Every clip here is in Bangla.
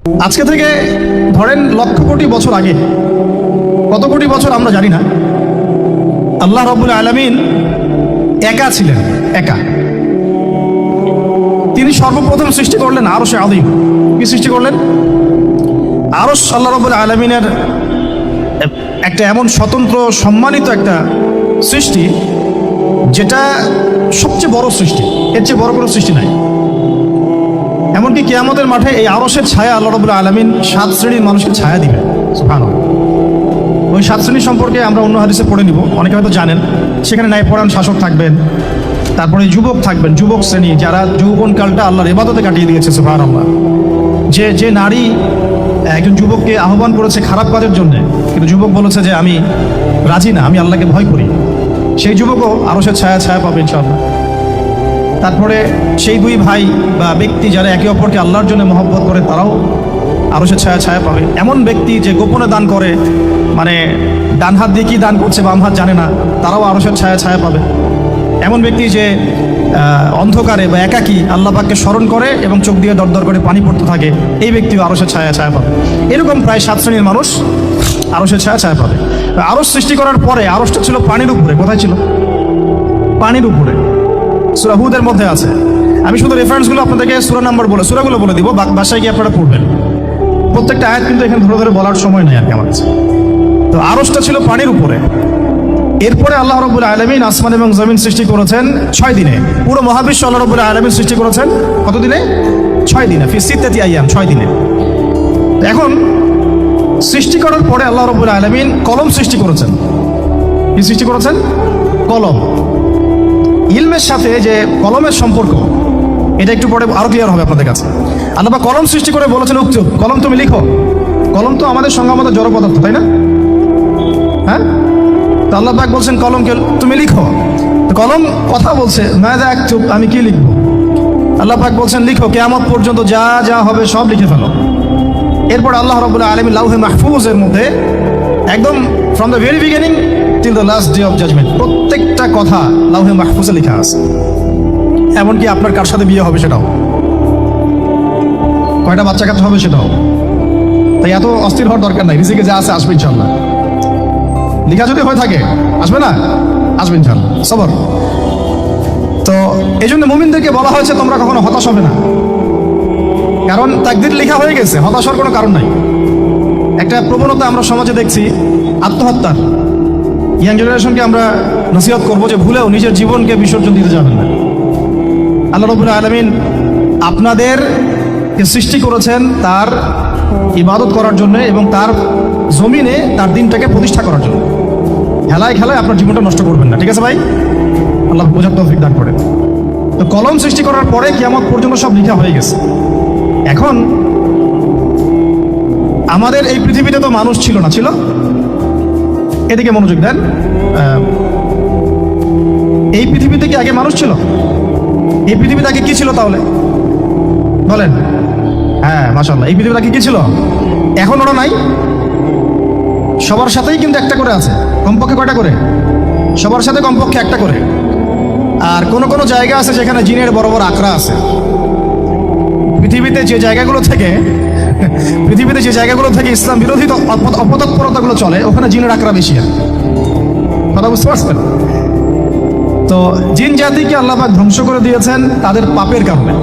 আজকে থেকে ধরেন লক্ষ কোটি বছর আগে, কত কোটি বছর আমরা জানি না, আল্লাহ রাব্বুল আলামিন একা ছিলেন, একা। তিনি সর্বপ্রথম সৃষ্টি করলেন আরশে আযীম। কি সৃষ্টি করলেন? আরশ আল্লাহ রাব্বুল আলামিনের একটা এমন স্বতন্ত্র সম্মানিত একটা সৃষ্টি, যেটা সবচেয়ে বড় সৃষ্টি, এর চেয়ে বড় কোনো সৃষ্টি নাই। এমনকি কিয়ামতের মাঠে এই আরশের ছায়া আল্লাহ রাব্বুল আলামিন 7 শ্রেণীর মানুষকে ছায়া দিবেন। সুবহানাল্লাহ। ওই 7 শ্রেণী সম্পর্কে আমরা অন্য হাদিসে পড়ে নিব, অনেকে হয়তো জানেন। সেখানে ন্যায়পরায়ণ শাসক থাকবেন, তারপরে যুবক থাকবেন, যুবক শ্রেণী যারা যৌবনকালটা আল্লাহর ইবাদতে কাটিয়ে দিয়েছে। সুবহানাল্লাহ। যে নারী একজন যুবককে আহ্বান করেছে খারাপ কাজের জন্য, কিন্তু যুবক বলেছে যে আমি রাজি না, আমি আল্লাহকে ভয় করি, সেই যুবকও আরশের ছায়া পাবে ইনশাআল্লাহ। তারপরে সেই দুই ভাই বা ব্যক্তি যারা একে অপরকে আল্লাহর জন্য মহব্বত করে, তারাও আরশের ছায়া পাবে। এমন ব্যক্তি যে গোপনে দান করে, মানে ডান হাত দিয়ে কি দান করছে বাম হাত জানে না, তারাও আরশের ছায়া পাবে। এমন ব্যক্তি যে অন্ধকারে বা একাকী আল্লাহ পাককে স্মরণ করে এবং চোখ দিয়ে দরদর করে পানি পড়তে থাকে, এই ব্যক্তিও আরশের ছায়া পাবে। এরকম প্রায় 7 শ্রেণীর মানুষ আরশের ছায়া পাবে। আরশ সৃষ্টি করার পরে আরশটা ছিল পানির উপরে। কোথায় ছিল? পানির উপরে। সূরা হুদের মধ্যে আছে। আমি শুধু রেফারেন্সগুলো আপনাদেরকে সূরাগুলো বলে দিব, বাসায় গিয়ে আপনারা পড়বেন। প্রত্যেকটা আয়াত কিন্তু এখানে ধরে বলার সময় নেই আর কি আমার কাছে। তো আরশটা ছিল পানির উপরে। এরপরে আল্লাহ রাব্বুল আলামিন আসমান এবং জমিন সৃষ্টি করেছেন 6 দিনে। পুরো মহাবিশ্ব আল্লাহ রাব্বুল আলামিন সৃষ্টি করেছেন কত দিনে? 6 দিনে। ফি সিত্তাতি আইয়াম, 6 দিনে। এখন সৃষ্টি করার পরে আল্লাহ রাব্বুল আলামিন কলম সৃষ্টি করেছেন। কি সৃষ্টি করেছেন? কলম। ইলমের সাথে যে কলমের সম্পর্ক, এটা একটু পরে আরো ক্লিয়ার হবে আপনাদের কাছে। আল্লাহ পাক কলম সৃষ্টি করে বলেছেন উক্তুব, কলম তুমি লিখো। কলম তো আমাদের সংজ্ঞা মতো জড় পদার্থ, তাই না? হ্যাঁ, তো আল্লাহ পাক বলছেন কলমকে তুমি লিখো। তো কলম কথা বলছে, মাযা আকতুব, আমি কি লিখবো? আল্লাহ পাক বলছেন লিখো, কিয়ামত পর্যন্ত যা যা হবে সব লিখে ফেলো। এরপর আল্লাহ রাব্বুল আলামিন লাউহে মাহফুজের মধ্যে একদম from the very beginning till the last day of judgement প্রত্যেকটা কথা লাউহে মাহফুজে লেখা আছে। এমনকি আপনার কার সাথে বিয়ে হবে সেটাও, কয়টা বাচ্চা কাচ্চা হবে সেটাও। তাই এত অস্থির হওয়ার দরকার নাই, রিজিকে যা আছে আসবে ইনশাআল্লাহ। লেখা যদি হয়ে থাকে আসবে না? আসবে ইনশাআল্লাহ। সবর। তো এই জন্য মুমিনদেরকে বলা হয়েছে তোমরা কখনো হতাশ হবে না, কারণ তাকদীর লেখা হয়ে গেছে, হতাশ হওয়ার কোনো কারণ নাই। একটা প্রবণতা আমরা সমাজে দেখছি আত্মহত্যার। ইয়াং জেনারেশনকে আমরা নসিহত করবো যে ভুলেও নিজের জীবনকে বিসর্জন দিতে যাবেন না। আল্লাহ রাব্বুল আলামিন আপনাদেরকে সৃষ্টি করেছেন তার ইবাদত করার জন্য এবং তার জমিনে তার দিনটাকে প্রতিষ্ঠা করার জন্য। খেলায় আপনার জীবনটা নষ্ট করবেন না, ঠিক আছে ভাই? আল্লাহ বোঝার তৌফিক দান করেন। তো কলম সৃষ্টি করার পরে কিয়ামত পর্যন্ত সব লেখা হয়ে গেছে। এখন আমাদের এই পৃথিবীতে তো মানুষ ছিল না, ছিল? এদিকে মনোযোগ দেন। এই পৃথিবীতে কি আগে মানুষ ছিল? এই পৃথিবীতে আগে কি ছিল তাহলে বলেন? হ্যাঁ, মাশাআল্লাহ। এই পৃথিবীতে আগে কি ছিল? এখন ওরা নাই? সবার সাথেই কিন্তু একটা করে আছে, কমপক্ষে কয়টা করে? সবার সাথে কমপক্ষে একটা করে। আর কোন কোন জায়গা আছে যেখানে জিনের বড় বড় আকড়া আছে। পৃথিবীতে যে জায়গাগুলো থেকে ইসলাম বিরোধী অপতৎপরতাগুলো চলে, ওখানে জিনের আকড়া বেশি। কথা বুঝতে পারছেন? তো জিন জাতিকে আল্লাহ পাক ধ্বংস করে দিয়েছেন তাদের পাপের কারণে,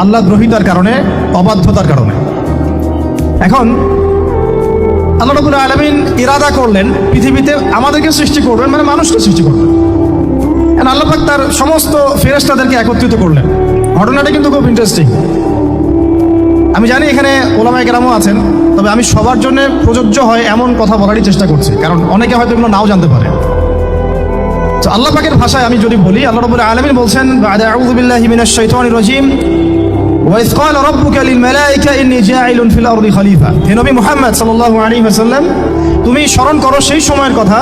আল্লাহ দ্রোহিতার কারণে, অবাধ্যতার কারণে। এখন আল্লাহ রাব্বুল আলামিন ইরাদা করলেন পৃথিবীতে আমাদেরকে সৃষ্টি করবেন, মানে মানুষকে সৃষ্টি করবেন। আল্লাহ পাক তার সমস্ত ফেরেশতাদেরকে একত্রিত করলেন। ঘটনাটা কিন্তু খুব ইন্টারেস্টিং। আমি জানি এখানে ওলামায়ে কেরামও আছেন, তবে আমি সবার জন্য প্রযোজ্য হয় এমন কথা বলারই চেষ্টা করছি, কারণ অনেকে হয়তো এগুলো নাও জানতে পারে। তো আল্লাহ পাকের ভাষায় আমি যদি বলি, আল্লাহ রাব্বুল আলামিন বলছেন বা'দা আউযু বিল্লাহি মিনাশ শাইতানির রাজীম ওয়া ইয ক্বালা রাব্বুকা লিল মালায়েকা ইন্নী জাঈলুন ফিল আরদি খলিফা। হে নবী মুহাম্মদ সাল্লাল্লাহু আলাইহি ওয়াসাল্লাম, তুমি স্মরণ করো সেই সময়ের কথা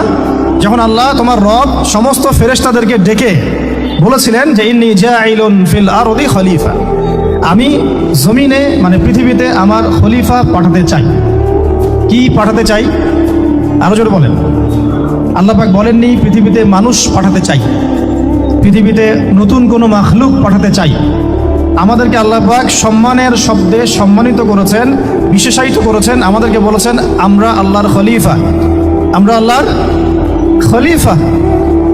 যখন আল্লাহ তোমার রব সমস্ত ফেরেশতাদেরকে ডেকে বলেছিলেন যে ইন্নী জাঈলুন ফিল আরদি খলিফা, আমি জমিনে মানে পৃথিবীতে আমার খলিফা পাঠাতে চাই। কি পাঠাতে চাই? আরো জোরে বলেন। আল্লাহ পাক বলেননি পৃথিবীতে মানুষ পাঠাতে চাই, পৃথিবীতে নতুন কোনো মাখলুক পাঠাতে চাই। আমাদেরকে আল্লাহ পাক সম্মানের শব্দে সম্মানিত করেছেন, বিশেষায়িত করেছেন। আমাদেরকে বলেছেন আমরা আল্লাহর খলিফা, আমরা আল্লাহর খলিফা।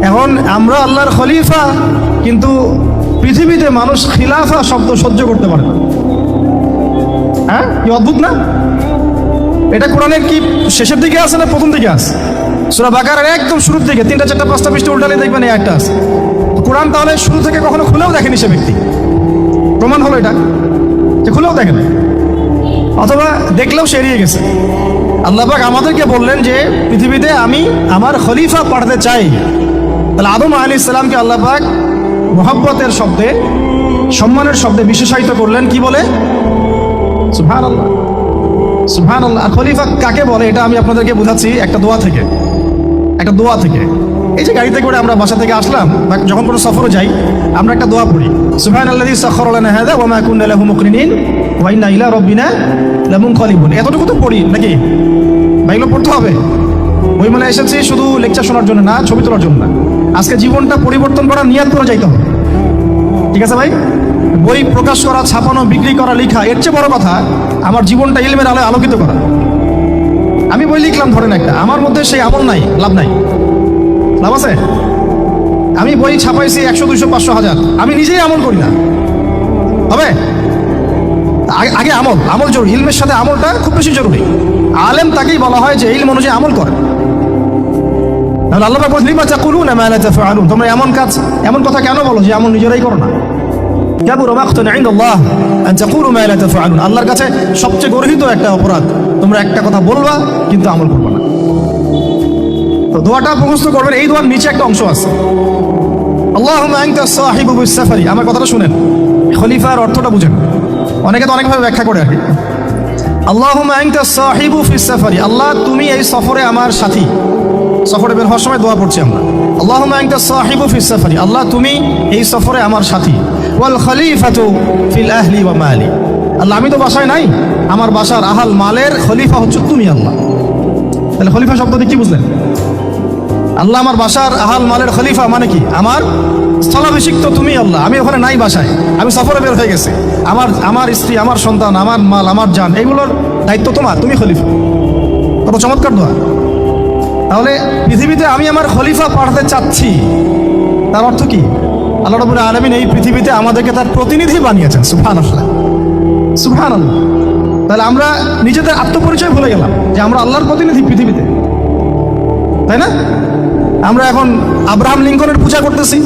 এখন আমরা আল্লাহর খলিফা, কিন্তু পৃথিবীতে মানুষ খিলাফা শব্দ সহ্য করতে পারে না। হ্যাঁ, কি অদ্ভুত না? এটা কোরআনের কি শেষের দিকে আছে না প্রথম দিকে আছে? সূরা বাকারার একদম শুরুর দিকে 3টা 4টা 5টা পৃষ্ঠা উল্টালে দেখবেন এই একটা আছে। কোরআন তাহলে শুরু থেকে কখনো খুলেও দেখেনি সে ব্যক্তি। প্রমাণ হলো এটা যে খুলেও দেখেন, অথবা দেখলেও সে এড়িয়ে গেছে। আল্লাহ পাক আমাদেরকে বললেন যে পৃথিবীতে আমি আমার খলিফা পাঠাতে চাই। তাহলে আদম আলাইহিস সালামকে আল্লাহ পাক মুহাব্বতের শব্দে, সম্মানের শব্দে বিশেষায়িত করলেন কি বলে? সুবহানাল্লাহ, সুবহানাল্লাহ। আর খলিফা কাকে বলে এটা আমি আপনাদেরকে বোঝাচ্ছি একটা দোয়া থেকে, একটা দোয়া থেকে। এই যে গাড়িতে করে আমরা বাসা থেকে আসলাম বা যখন কোনো সফরে যাই, আমরা একটা দোয়া পড়ি, সুবহানাল্লাযী সাখখারা লানা হাযা ওয়া মা কুন্না লাহু মুকরিনিন ওয়া ইন্না ইলা রাব্বিনা লামুনকালিবুন। এতটুকু তো পড়ি নাকি? বা এগুলো পড়তে হবে? ওই মানে এসেছি শুধু লেকচার শোনার জন্য না, ছবি তোলার জন্য না। আজকে জীবনটা পরিবর্তন করার নিয়ত করে যাইতে হবে, ঠিক আছে ভাই? বই প্রকাশ করা, ছাপানো, বিক্রি করা, লেখা, এর চেয়ে বড় কথা আমার জীবনটা ইলমের আলোয় আলোকিত করা। আমি বই লিখলাম ধরেন একটা, আমার মধ্যে সেই আমল নাই, লাভ নাই। লাভ আছে? আমি বই ছাপাইছি 100, 200, 500, 1000, আমি নিজেই আমল করি না, হবে? আগে আমল, আমল জরুরি। ইলমের সাথে আমলটা খুব বেশি জরুরি। আলেম তাকেই বলা হয় যে ইলম অনুযায়ী আমল করে। তাহলে আল্লাহ পাক বলেন লিমা তাকুলুনা মা লা তাফআলুন, তোমরা এমন কাজ, এমন কথা কেন বলো যে আমল নিজেরাই করো না? কাবুরা মাকতান ইনদাল্লাহ আন তাকুলু মা লা তাফআলুন, আল্লাহর কাছে সবচেয়ে গর্হিত একটা অপরাধ, তোমরা একটা কথা বলবা কিন্তু আমল করবে না। তো দোয়াটা মুখস্থ করবেন। এই দোয়ার নিচে একটা অংশ আছে, আল্লাহুম্মা আনতা সাহিবু বিস সাফারি। আমার কথাটা শুনেন, খলিফার অর্থটা বুঝেন। অনেকে তো অনেকভাবে ব্যাখ্যা করে আর কি। আল্লাহুম্মা আনতা সাহিবু ফিস সাফারি, আল্লাহ তুমি এই সফরে আমার সাথী। সফরে বের হওয়ার সময় দোয়া পড়ছি আমরা, আল্লাহুম্মা আনতা সাহিবু ফিস সাফারি, আল্লাহ তুমি এই সফরে আমার সাথী। ওয়াল খলিফাতু ফিল আহলি ওয়া মালি, আল্লাহ আমি তো বাসায় নাই, আমার বাসার আহাল মালের খলিফা হচ্ছে তুমি আল্লাহ। তাহলে খলিফা শব্দ দিয়ে কি বুঝলেন? আল্লাহ আমার বাসার আহাল মালের খলিফা মানে কি? আমার স্থলাভিষিক্ত তুমি আল্লাহ। আমি ওখানে নাই বাসায়, আমি সফরে বের হয়ে গেছি। আমার স্ত্রী, আমার সন্তান, আমার মাল, আমার জান, এইগুলোর দায়িত্ব তোমার, তুমি খলিফা। কত চমৎকার দোয়া। তাহলে পৃথিবীতে আমি আমার খলিফা পাঠাতে চাচ্ছি, তার অর্থ কি? আল্লাহ রাব্বুল আলামিন এই পৃথিবীতে আমাদেরকে তার প্রতিনিধি বানিয়েছেন। সুবহানাল্লাহ, সুবহানাল্লাহ। তাহলে আমরা নিজেদের আত্মপরিচয় ভুলে গেলাম যে আমরা আল্লাহর প্রতিনিধি পৃথিবীতে, তাই না? আমরা এখন আব্রাহাম লিঙ্কনের পূজা করতেছি।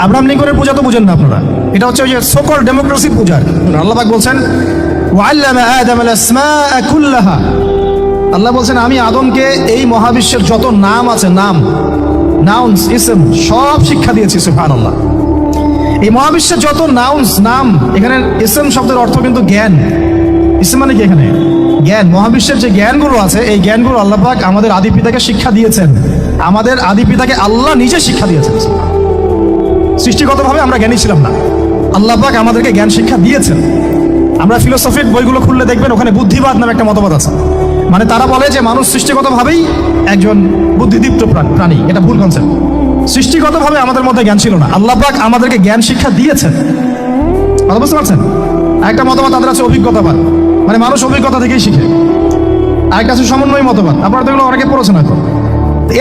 আব্রাহাম লিঙ্কনের পূজা তো বুঝেন না আপনারা, এটা হচ্ছে ওই যে সকল ডেমোক্রেসির পূজা। আল্লাহ পাক বলছেন ওয়াল্লামা আদামাল আসমাআ কুল্লাহা, আল্লাহ বলছেন আমি আদমকে এই মহাবিশ্বের যত নাম আছে, নাম, নাউন্স, ইসম, সব শিক্ষা দিয়েছি। সুবহানাল্লাহ। এই মহাবিশ্বের যত নাউন্স, নাম, এখানে ইসম শব্দের অর্থ কিন্তু জ্ঞান। ইসম মানে কি? এখানে জ্ঞান। মহাবিশ্বের যে জ্ঞানগুলো আছে, এই জ্ঞানগুলো আল্লাহ পাক আমাদের আদি পিতাকে শিক্ষা দিয়েছেন। আমাদের আদি পিতাকে আল্লাহ নিজে শিক্ষা দিয়েছেন। সৃষ্টিগতভাবে আমরা জ্ঞানী ছিলাম না, আল্লাহ পাক আমাদেরকে জ্ঞান শিক্ষা দিয়েছেন। আমরা ফিলোসফির বইগুলো খুললে দেখবেন ওখানে বুদ্ধিবাদ নামে একটা মতবাদ আছে। মানে তারা বলে যে মানুষ সৃষ্টিগতভাবেই একজন বুদ্ধিদীপ্ত প্রাণী। এটা ভুল কনসেপ্ট। সৃষ্টিগতভাবে আমাদের মধ্যে জ্ঞান ছিল না, আল্লাহ পাক আমাদেরকে জ্ঞান শিক্ষা দিয়েছেন। কথা বুঝতে পারছেন? একটা মতবাদ তাদের আছে অভিজ্ঞতাবাদ, মানে মানুষ অভিজ্ঞতা থেকেই শিখে। আরেকটা আছে সমন্বয় মতবাদ, আপনারা তো এগুলো অনেকে পড়েছেন হয়তো।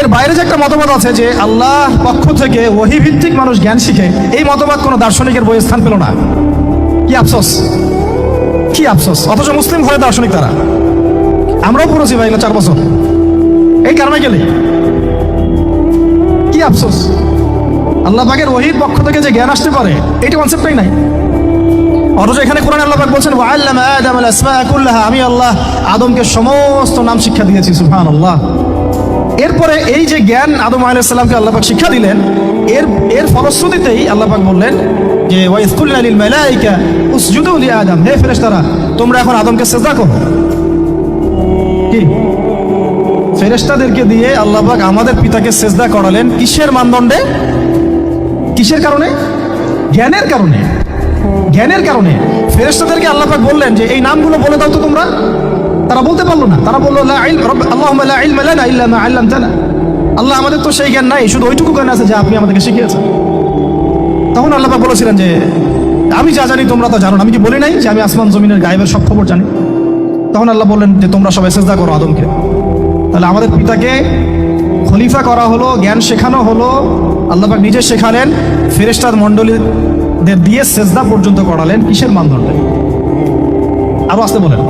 এর বাইরে যে একটা মতবাদ আছে যে আল্লাহর পক্ষ থেকে ওহী ভিত্তিক মানুষ জ্ঞান শিখে, এই মতবাদ কোনো দার্শনিকের বইয়ে স্থান পেল না। কি আফসোস, কি আফসোস। অথচ মুসলিম ঘরে দার্শনিক তারা। আমরাও পড়েছি ভাই 4 বছর এই কারণে গেলে। কি আফসোস, আল্লাহ পাকের ওহীর পক্ষ থেকে যে জ্ঞান আসতে পারে এইটা কনসেপ্টই নাই। অথচ এখানে কোরআনে আল্লাহ পাক বলছেন ওয়াল্লামা আদামাল আসমাআ কুল্লাহা, আমি আল্লাহ আদমকে সমস্ত নাম শিক্ষা দিয়েছি। সুবহানাল্লাহ। এরপরে এই যে জ্ঞান আদম আলাইহিস সালামকে আল্লাহ পাক শিক্ষা দিলেন, এর ফলশ্রুতিতেই আল্লাহ পাক বললেন যে ওয়াইয কুলনা লিল মালাইকা উসজুদু লি আদম, হে ফেরেশতারা তোমরা এখন আদমকে সিজদা করো। কি ফেরেশতাদেরকে দিয়ে আল্লাহ পাক আমাদের পিতাকে সিজদা করালেন কিসের মানদণ্ডে? কিসের কারণে? জ্ঞানের কারণে। জ্ঞানের কারণে ফেরেশতাদেরকে আল্লাহ পাক বললেন যে এই নামগুলো বলে দাও তো তোমরা। তারা বলতে পারলো না। তারা বললো লা ইলম আল্লাহুম্মা লা ইলমা লানা ইল্লা মা আল্লামতানা, আল্লাহ আমাদের তো সেই জ্ঞান নাই, শুধু ওইটুকু জ্ঞান আছে যা আপনি আমাদেরকে শিখিয়েছেন। তখন আল্লাহ পাক বলেছিলেন যে আমি যা জানি তোমরা তা জানো না। আমি কি বলি নাই যে আমি আসমান জমিনের গায়েবের সব খবর জানি? তখন আল্লাহ বললেন যে তোমরা সবাই সেজদা করো আদমকে। তাহলে আমাদের পিতাকে খলিফা করা হলো, জ্ঞান শেখানো হলো, আল্লাহ পাক নিজে শেখালেন, ফেরেশতার মণ্ডলীদের দিয়ে সেজদা পর্যন্ত করালেন। কিসের মানদণ্ডে? আরো আসতে বলেন,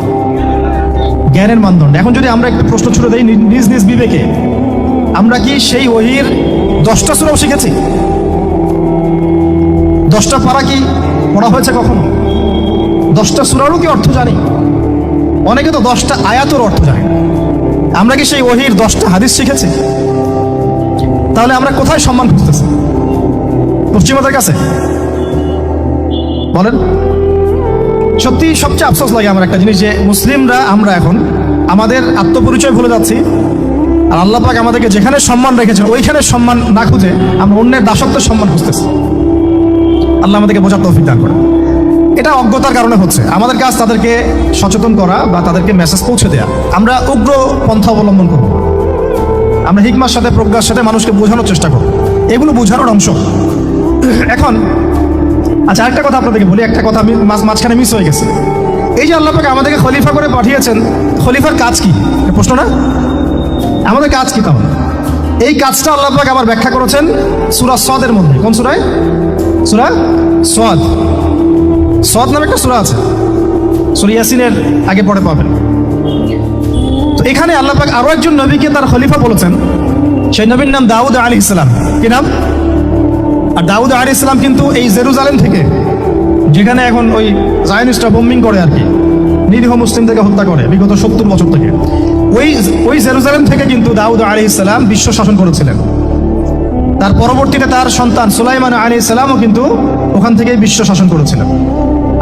জ্ঞানের মানদণ্ডে। এখন যদি আমরা একটু প্রশ্ন ছুড়ে দেই নিজ নিজ বিবেকে, আমরা কি সেই ওহীর 10টা সূরাও শিখেছি? 10টা পারা কি পড়া হয়েছে কখনো? 10টা সূরারও কি অর্থ জানি? অনেকে তো 10টা আয়াতের অর্থ জানি। আমরা কি সেই ওহীর 10টা হাদিস শিখেছি? তাহলে আমরা কোথায় সম্মান খুঁজতেছি? পশ্চিমাদের কাছে? বলেন। সত্যি সবচেয়ে আফসোস লাগে আমার একটা জিনিস, যে মুসলিমরা আমরা এখন আমাদের আত্মপরিচয় ভুলে যাচ্ছি, আর আল্লাহ পাক আমাদেরকে যেখানে সম্মান রেখেছেন ওইখানে সম্মান না খুঁজে আমরা অন্যের দাসত্বের সম্মান খুঁজতেছি। আল্লাহ আমাদেরকে বোঝার তৌফিক দান করে। এটা অজ্ঞতার কারণে হচ্ছে। আমাদের কাজ তাদেরকে সচেতন করা বা তাদেরকে মেসেজ পৌঁছে দেওয়া। আমরা উগ্র পন্থা অবলম্বন করব, আমরা হিকমার সাথে প্রজ্ঞার সাথে মানুষকে বোঝানোর চেষ্টা করব, এগুলো বোঝানোর অংশ। এখন আচ্ছা, একটা কথা আপনাদেরকে বলি, একটা কথা আমি মাঝখানে মিস হয়ে গেছে। এই যে আল্লাহ পাক আমাদেরকে খলিফা করে পাঠিয়েছেন, খলিফার কাজ কি? প্রশ্ন না? আমাদের কাজ কি তাহলে? এই কাজটা আল্লাহ পাক আবার ব্যাখ্যা করেছেন সূরা সদের মধ্যে। কোন সূরায়? সূরা সদ। সদ নামে একটা সূরা আছে, সূরা ইয়াসিনের আগে পড়ে পাবেন। তো এখানে আল্লাহ পাক আরো একজন নবীকে তার খলিফা বলেছেন। সেই নবীর নাম দাউদ আলাইহিস সালাম। কি নাম? আর দাউদ আলাইহিস সালাম কিন্তু এই জেরুজালেম থেকে, যেখানে এখন ওই জায়নিস্টরা বোম্বিং করে আর কি, নিরীহ মুসলিমদেরকে হত্যা করে বিগত 70 বছর থেকে, ওই জেরুজালেম থেকে কিন্তু দাউদ আলাইহিস সালাম বিশ্ব শাসন করেছিলেন। তার পরবর্তীতে তার সন্তান সুলাইমান আলাইহিস সালামও কিন্তু ওখান থেকে বিশ্ব শাসন করেছিলেন।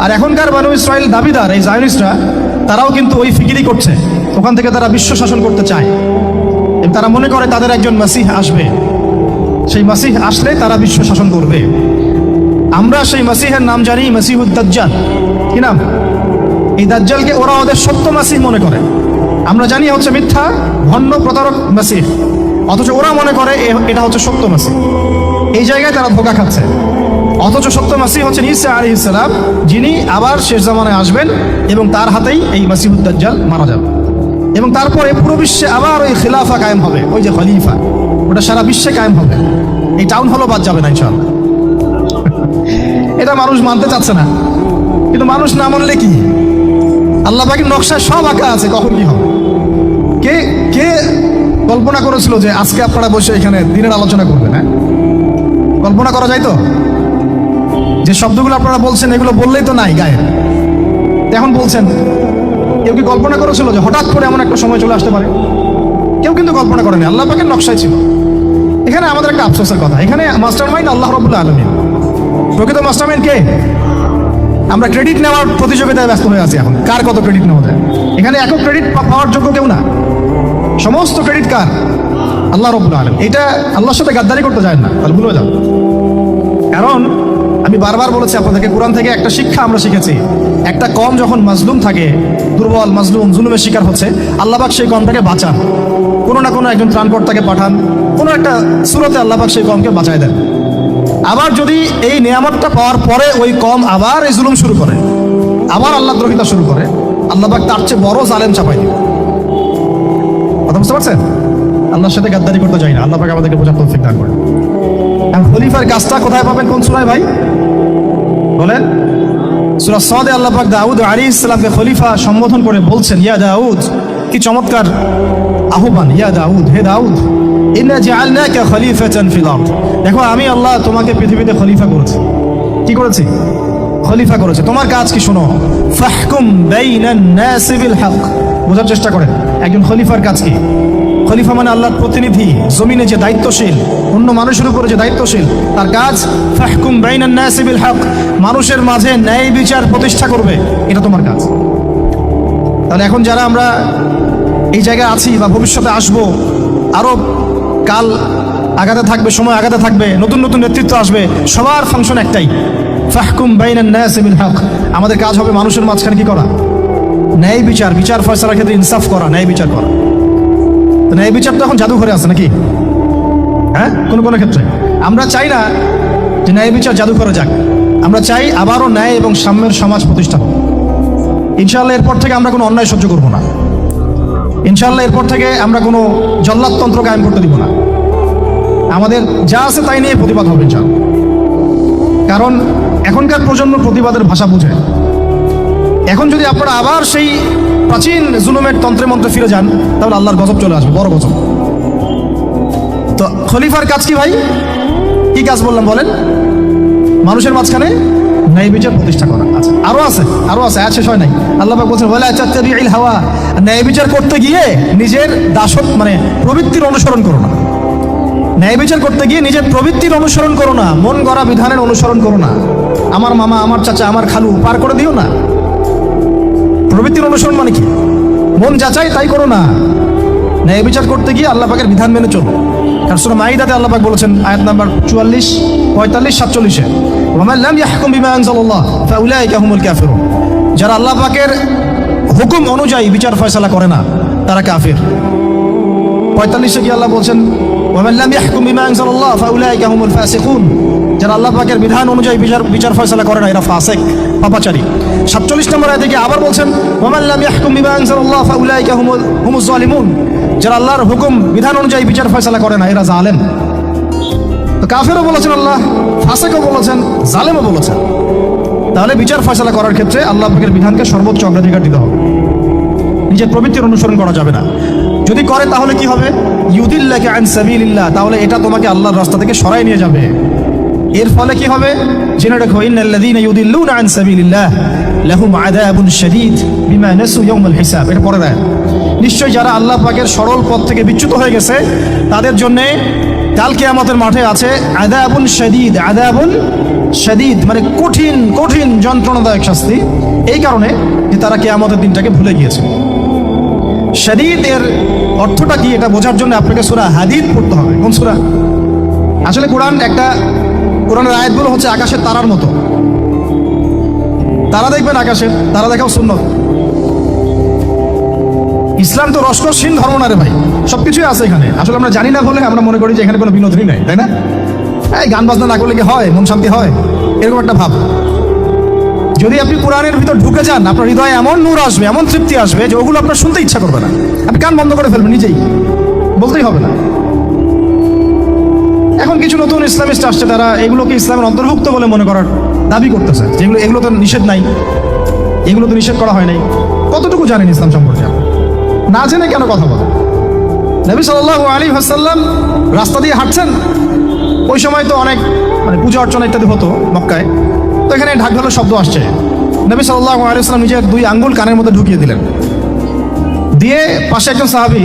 আর এখনকার বানু ইসরাইল দাবিদার এই জায়নিস্টরা, তারাও কিন্তু ওই ফিকিরি করছে, ওখান থেকে তারা বিশ্ব শাসন করতে চায়। তারা মনে করে তাদের একজন মাসিহ আসবে, সেই মাসিহ আসলে তারা বিশ্ব শাসন করবে। আমরা সেই মাসিহের নাম জানি মাসিহুদ দাজ্জাল। কি নাম? এই দাজ্জালকে ওরা ওদের সত্য মাসিহ মনে করে, আমরা জানি হচ্ছে মিথ্যা ভণ্ড প্রতারক মাসিহ, অথচ ওরা মনে করে এটা হচ্ছে সত্য মাসিহ। এই জায়গায় তারা ধোঁকা খাচ্ছে। অথচ সত্য মাসিহ হচ্ছেন ঈসা আলাইহিস সালাম, যিনি আবার শেষ জামানায় আসবেন এবং তার হাতেই এই মাসিহুদ দাজ্জাল মারা যাবে। এবং তারপরে পুরো বিশ্বে আবার ওই খিলাফা কায়েম হবে, ওই যে খলিফা, ওটা সারা বিশ্বে কায়েম হবে। এই টাউন হলও বাদ যাবে না ইনশাআল্লাহ। এটা মানুষ মানতে চাচ্ছে না, কিন্তু মানুষ না মানলে কি? আল্লাহ পাকের নকশায় সব আঁকা আছে কখন কি হবে। কে কে কল্পনা করেছিল যে আজকে আপনারা বসে এখানে দিনের আলোচনা করবেন? হ্যাঁ, কল্পনা করা যায় তো? যে শব্দগুলো আপনারা বলছেন এগুলো বললেই তো নাই গায়ে, এখন বলছেন। কেউ কি কল্পনা করেছিল যে হঠাৎ করে এমন একটা সময় চলে আসতে পারে? কেউ কিন্তু কল্পনা করেনি, আল্লাহ পাকের নকশায় ছিল। এখানে আমাদের একটা আফসোসের কথা, এখানে মাস্টার মাইন্ড আল্লাহ রাব্বুল আলামিন। প্রকৃত মাস্টার মাইন্ড কে? আমরা ক্রেডিট নেওয়ার প্রতিযোগিতায় ব্যস্ত হয়ে আছি এখন, কার কত ক্রেডিট নেওয়া যায়। এখানে একক ক্রেডিট পাওয়ার যোগ্য কেউ না, সমস্ত ক্রেডিট কার? আল্লাহ রাব্বুল আলামিন। এটা আল্লাহর সাথে গাদ্দারি করতে যায় না, তাহলে ভুলে যাও। কারণ আমি বারবার বলেছি আপনাদেরকে, কোরআন থেকে একটা শিক্ষা আমরা শিখেছি, একটা কম যখন মাজলুম থাকে, দুর্বল মাজলুম জুলুমের শিকার হচ্ছে, আল্লাহ পাক সেই কমটাকে বাঁচান, কোনো না কোনো একজন ত্রাণকর্তাকে পাঠান, কোনো একটা সূরাতে আল্লাহ পাক সেই কমকে বাঁচায় দেন। আবার যদি এই নিয়ামতটা পাওয়ার পরে ওই কম আবার এই জুলুম শুরু করে, আবার আল্লাহ দ্রোহিতা শুরু করে, আল্লাহ পাক তার চেয়ে বড় জালেম চাপাই দিবে। কথা বুঝতে পারছেন? আল্লাহর সাথে গাদ্দারি করতে চাই না, আল্লাহ পাক আমাদেরকে বোঝার তৌফিক দান করেন। খলিফার কাজটা কোথায় পাবেন? কোন সূরায় ভাই বলেন? সূরা সদে আল্লাহ পাক দাউদ আলাইহিস সালামকে খলিফা সম্বোধন করে বলছেন, ইয়া দাউদ। কি চমৎকার আহ্বান! ইয়া দাউদ, হে দাউদ, ইন্না জাআলনাকা খলিফাতান ফিল আরদ। দেখো, আমি আল্লাহ তোমাকে পৃথিবীতে খলিফা করেছি। কি করেছি? খলিফা করেছে। তোমার কাজ কি শোনো, ফাহকুম বাইনান নাস বিল হক। বোঝার চেষ্টা করেন একজন খলিফার কাজ কি। খলিফা মানে আল্লাহর প্রতিনিধি, জমিনে যে দায়িত্বশীল, অন্য মানুষের উপরে যে দায়িত্বশীল, তার কাজ ফাহকুম বাইনান নাস বিল হক, মানুষের মাঝে ন্যায় বিচার প্রতিষ্ঠা করবে, এটা তোমার কাজ। তাহলে এখন যারা আমরা এই জায়গায় আছি বা ভবিষ্যতে আসবো, আরো কাল আগাতে থাকবে, সময় আগাতে থাকবে, নতুন নতুন নেতৃত্ব আসবে, সবার ফাংশন একটাই, ফাহকুম বাইনান নাস বিল হক। আমাদের কাজ হবে মানুষের মাঝখানে কি করা? ন্যায় বিচার, বিচার ফয়সালার ক্ষেত্রে ইনসাফ করা, ন্যায় বিচার করা। তো ন্যায় বিচার তো এখন জাদুঘরে আছে নাকি? হ্যাঁ, কোনো কোনো ক্ষেত্রে আমরা চাই না যে ন্যায় বিচার জাদুঘরে যাক। আমরা চাই আবারও ন্যায় এবং সাম্যের সমাজ প্রতিষ্ঠা হোক। ইনশাআল্লাহ এরপর থেকে আমরা কোনো অন্যায় সহ্য করব না। ইনশাআল্লাহ এরপর থেকে আমরা কোনো জল্লাদতন্ত্র কায়েম করতে দিব না। আমাদের যা আছে তাই নিয়ে প্রতিবাদ হবে ইনশাআল্লাহ। কারণ এখনকার প্রজন্ম প্রতিবাদের ভাষা বুঝে। এখন যদি আপনারা আবার সেই প্রাচীন জুলুমের তন্ত্রে মন্ত্রে ফিরে যান, তাহলে আল্লাহর গজব চলে আসবে, বড় গজব। তো খলিফার কাজ কি ভাই? কি কাজ বললাম বলেন? মানুষের মাঝখানে ন্যায় বিচার প্রতিষ্ঠা করা। আচ্ছা, আরো আছে আয়াত শেষ হয় নাই। আল্লাহ পাক বলছেন ওয়ালা তাত্তাবিউল হাওয়া, ন্যায় বিচার করতে গিয়ে নিজের দাসত্ব মানে প্রবৃত্তির অনুসরণ করো না। ন্যায় বিচার করতে গিয়ে নিজের প্রবৃত্তির অনুসরণ করো না, মন গড়া বিধানের অনুসরণ করো না। আমার মামা, আমার চাচা, আমার খালু পার করে দিও না। প্রবৃত্তির অনুসরণ মানে কি? মন যাচাই তাই করো না। ন্যায় বিচার করতে গিয়ে আল্লাহ পাকের বিধান মেনে চলো। কারণ সূরা মাইদাতে আল্লাহ পাক বলেছেন আয়াত নাম্বার 44, 45, 47, ওয়া মান লাম ইয়াহকুম বিমা আনজালাল্লাহ ফাউলাইকা হুমুল কাফিরুন। যারা আল্লাহ পাকের হুকুম অনুযায়ী বিচার ফয়সালা করে না, তারা কাফির। 45-এ কি আল্লাহ বলছেন ওয়া মান লাম ইয়াহকুম বিমা আনজালাল্লাহ ফাউলাইকা হুমুল ফাসিকুন। যারা আল্লাহ পাকের বিধান অনুযায়ী বিচার ফয়সালা করে না, এরা ফাসিক, পাপাচারী। 47 নম্বর আয়াতে কি আবার বলছেন ওয়া মান লাম ইয়াহকুম বিমা আনজালাল্লাহ ফাউলাইকা হুমুজ জালিমুন। যারা আল্লাহর হুকুম বিধান অনুযায়ী বিচার ফয়সালা করে না, এরা জালেম। তো কাফেরও বলেছেন আল্লাহ, ফাসিকও বলেছেন, জালেমও বলেছেন। তাহলে বিচার ফয়সালা করার ক্ষেত্রে আল্লাহ পাকের বিধানকে সর্বোচ্চ অগ্রাধিকার দিতে হবে। নিজের প্রবৃত্তির অনুসরণ করা যাবে না। যদি করে তাহলে কি হবে? ইউদিল্লাকা আন সাবিলিল্লাহ, তাহলে এটা তোমাকে আল্লাহর রাস্তা থেকে সরাই নিয়ে যাবে। এর ফলে কি হবে? জেনে রাখো ইন্নাল্লাযীনা ইউদিল্লুনা আন সাবিলিল্লাহ লাহুম আযাবুন শাদীদ বিমা নাসু ইয়াউমাল হিসাব। এটা পরে দেয় নিশ্চয়ই যারা আল্লাহ পাকের সরল পথ থেকে বিচ্যুত হয়ে গেছে, তাদের জন্য কাল কিয়ামতের মাঠে আছে আযাবুন শাদীদ, মানে কঠিন কঠিন যন্ত্রণাদায়ক শাস্তি। এই কারণে যে তারা কিয়ামতের দিনটাকে ভুলে গিয়েছে। শাদীদ এর অর্থটা কি এটা বোঝার জন্য আপনাকে সূরা হাদীদ পড়তে হবে। কোন সূরা? আসলে কোরআনের আয়াতগুলো হচ্ছে আকাশের তারার মতো। তারা দেখবেন আকাশের, তারা দেখাও সুন্নত। ইসলাম তো রসকসহীন ধর্ম না রে ভাই, সবকিছুই আছে এখানে। আসলে আমরা জানি না বলে আমরা মনে করি যে এখানে কোনো বিনোদনই নাই, তাই না? এই গান বাজনা না করলে কি হয়, মন শান্তি হয়, এরকম একটা ভাব। যদি আপনি কোরআনের ভিতর ঢুকে যান, আপনার হৃদয়ে এমন নূর আসবে, এমন তৃপ্তি আসবে যে ওগুলো আপনার শুনতে ইচ্ছা করবে না। আপনি কান বন্ধ করে ফেলবেন, নিজেই বলতেই হবে না। এখন কিছু নতুন ইসলামিস্ট আসছে, তারা এগুলোকে ইসলামের অন্তর্ভুক্ত বলে মনে করার দাবি করতেছে। যেগুলো এগুলো তো নিষেধ নাই, এগুলো তো নিষেধ করা হয় নাই। কতটুকু জানেন ইসলাম সম্পর্কে? না জেনে কেন কথা বলেন? নবী সাল্লাল্লাহু আলাইহি ওয়াসাল্লাম রাস্তা দিয়ে হাঁটছেন, ওই সময় তো অনেক পূজা অর্চনা ইত্যাদি হতো মক্কায়। তো এখানে ঢাক ঢোলের শব্দ আসছে। নবী সাল্লাল্লাহু আলাইহি ওয়াসাল্লাম নিজের 2 আঙ্গুল কানের মধ্যে ঢুকিয়ে দিলেন, দিয়ে পাশে একজন সাহাবী